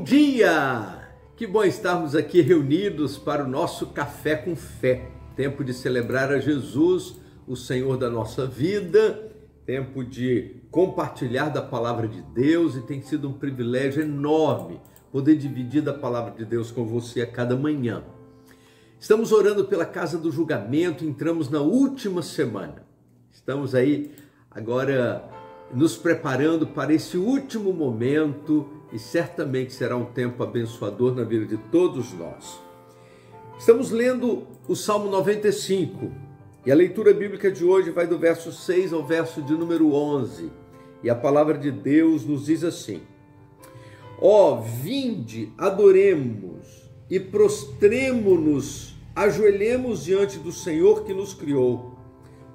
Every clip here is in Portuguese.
Bom dia! Que bom estarmos aqui reunidos para o nosso Café com Fé. Tempo de celebrar a Jesus, o Senhor da nossa vida, tempo de compartilhar da palavra de Deus, e tem sido um privilégio enorme poder dividir da palavra de Deus com você a cada manhã. Estamos orando pela casa do julgamento, entramos na última semana. Estamos aí agora nos preparando para esse último momento e certamente será um tempo abençoador na vida de todos nós. Estamos lendo o Salmo 95 e a leitura bíblica de hoje vai do verso 6 ao verso de número 11. E a palavra de Deus nos diz assim: Ó, vinde, adoremos e prostremo-nos, ajoelhemos diante do Senhor que nos criou,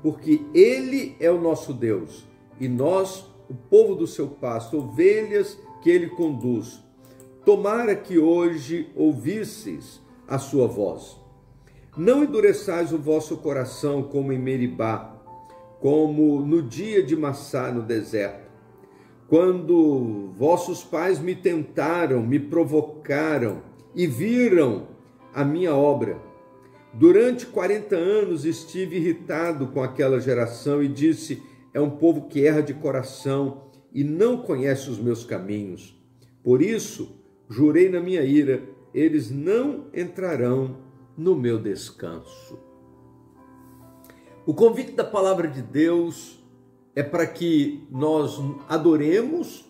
porque Ele é o nosso Deus e nós, o povo do seu pasto, ovelhas que Ele conduz. Tomara que hoje ouvisseis a sua voz. Não endureçais o vosso coração como em Meribá, como no dia de Massá no deserto, quando vossos pais me tentaram, me provocaram e viram a minha obra. Durante 40 anos estive irritado com aquela geração e disse: é um povo que erra de coração e não conhece os meus caminhos. Por isso, jurei na minha ira, eles não entrarão no meu descanso. O convite da palavra de Deus é para que nós adoremos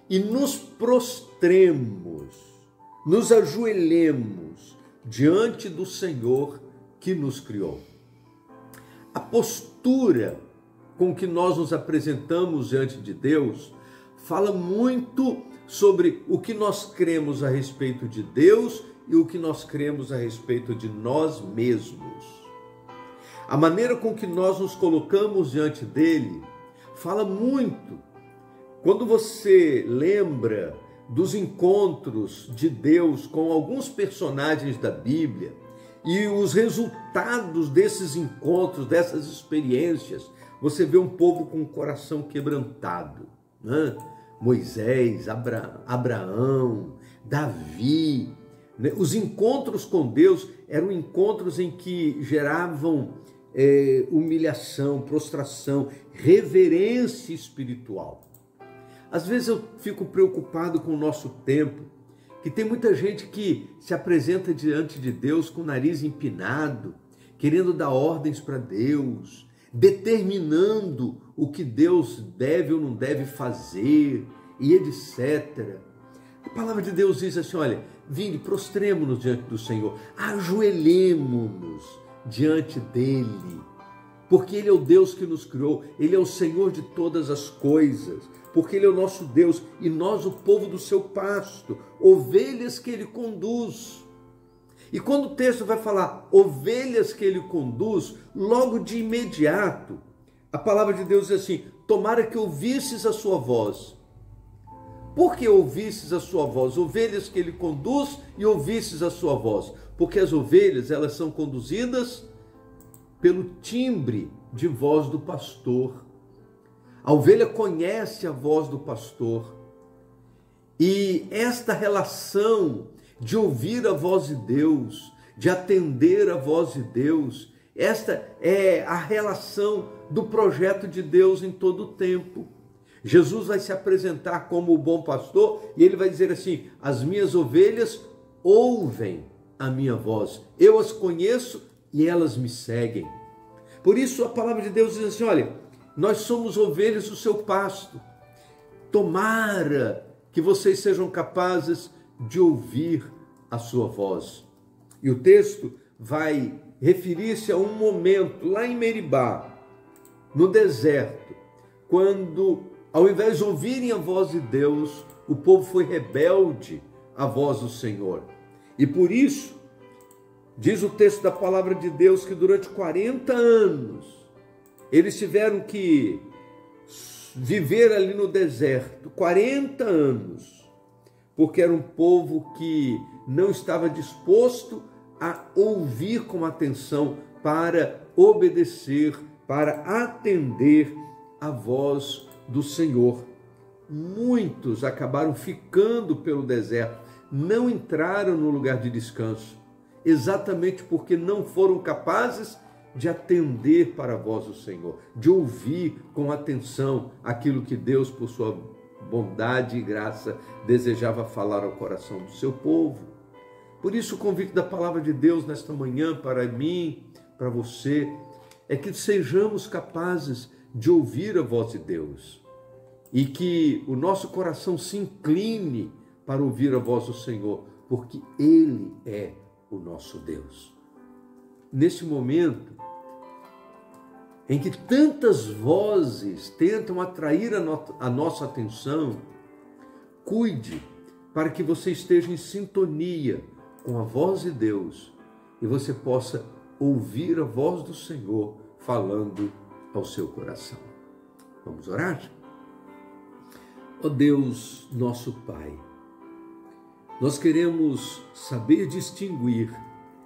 e nos prostremos, nos ajoelhemos diante do Senhor que nos criou. A postura com que nós nos apresentamos diante de Deus fala muito sobre o que nós cremos a respeito de Deus e o que nós cremos a respeito de nós mesmos. A maneira com que nós nos colocamos diante dele fala muito. Quando você lembra dos encontros de Deus com alguns personagens da Bíblia e os resultados desses encontros, dessas experiências, você vê um povo com o coração quebrantado, né? Moisés, Abraão, Davi, né? Os encontros com Deus eram encontros em que geravam humilhação, prostração, reverência espiritual. Às vezes eu fico preocupado com o nosso tempo, que tem muita gente que se apresenta diante de Deus com o nariz empinado, querendo dar ordens para Deus, determinando o que Deus deve ou não deve fazer, e etc. A palavra de Deus diz assim: olha, vinde, prostremo-nos diante do Senhor, ajoelhemo-nos diante dele, porque Ele é o Deus que nos criou, Ele é o Senhor de todas as coisas, porque Ele é o nosso Deus e nós o povo do seu pasto, ovelhas que Ele conduz. E quando o texto vai falar ovelhas que Ele conduz, logo de imediato, a palavra de Deus diz assim: tomara que ouvisses a sua voz. Por que ouvisses a sua voz? Ovelhas que Ele conduz e ouvisses a sua voz. Porque as ovelhas, elas são conduzidas pelo timbre de voz do pastor. A ovelha conhece a voz do pastor. E esta relação de ouvir a voz de Deus, de atender a voz de Deus, esta é a relação do projeto de Deus em todo o tempo. Jesus vai se apresentar como o bom pastor e ele vai dizer assim: as minhas ovelhas ouvem a minha voz, eu as conheço e elas me seguem. Por isso a palavra de Deus diz assim: olha, nós somos ovelhas do seu pasto. Tomara que vocês sejam capazes de ouvir a sua voz. E o texto vai referir-se a um momento lá em Meribá, no deserto, quando, ao invés de ouvirem a voz de Deus, o povo foi rebelde à voz do Senhor. E por isso, diz o texto da palavra de Deus que durante 40 anos eles tiveram que viver ali no deserto, 40 anos, porque era um povo que não estava disposto a ouvir com atenção, para obedecer, para atender a voz do Senhor. Muitos acabaram ficando pelo deserto, não entraram no lugar de descanso, exatamente porque não foram capazes de atender para a voz do Senhor, de ouvir com atenção aquilo que Deus, por sua bondade e graça, desejava falar ao coração do seu povo. Por isso o convite da palavra de Deus nesta manhã para mim, para você, é que sejamos capazes de ouvir a voz de Deus e que o nosso coração se incline para ouvir a voz do Senhor, porque Ele é o nosso Deus. Neste momento em que tantas vozes tentam atrair a nossa atenção, cuide para que você esteja em sintonia com a voz de Deus e você possa ouvir a voz do Senhor falando ao seu coração. Vamos orar? Ó Deus, nosso Pai, nós queremos saber distinguir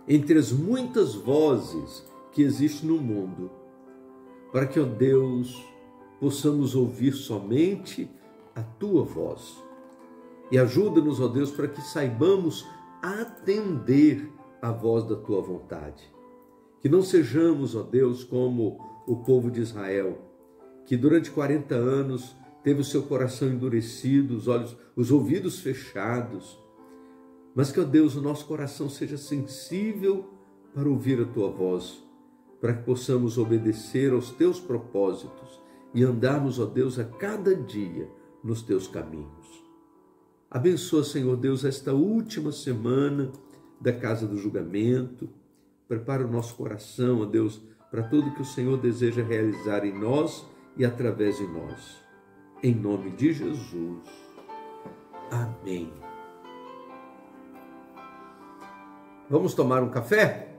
entre as muitas vozes que existem no mundo, para que, ó Deus, possamos ouvir somente a Tua voz. E ajuda-nos, ó Deus, para que saibamos atender a voz da Tua vontade. Que não sejamos, ó Deus, como o povo de Israel, que durante 40 anos teve o seu coração endurecido, os ouvidos fechados, mas que, ó Deus, o nosso coração seja sensível para ouvir a Tua voz, para que possamos obedecer aos Teus propósitos e andarmos, ó Deus, a cada dia nos Teus caminhos. Abençoa, Senhor Deus, esta última semana da Casa do Julgamento. Prepara o nosso coração, ó Deus, para tudo que o Senhor deseja realizar em nós e através de nós. Em nome de Jesus. Amém. Vamos tomar um café?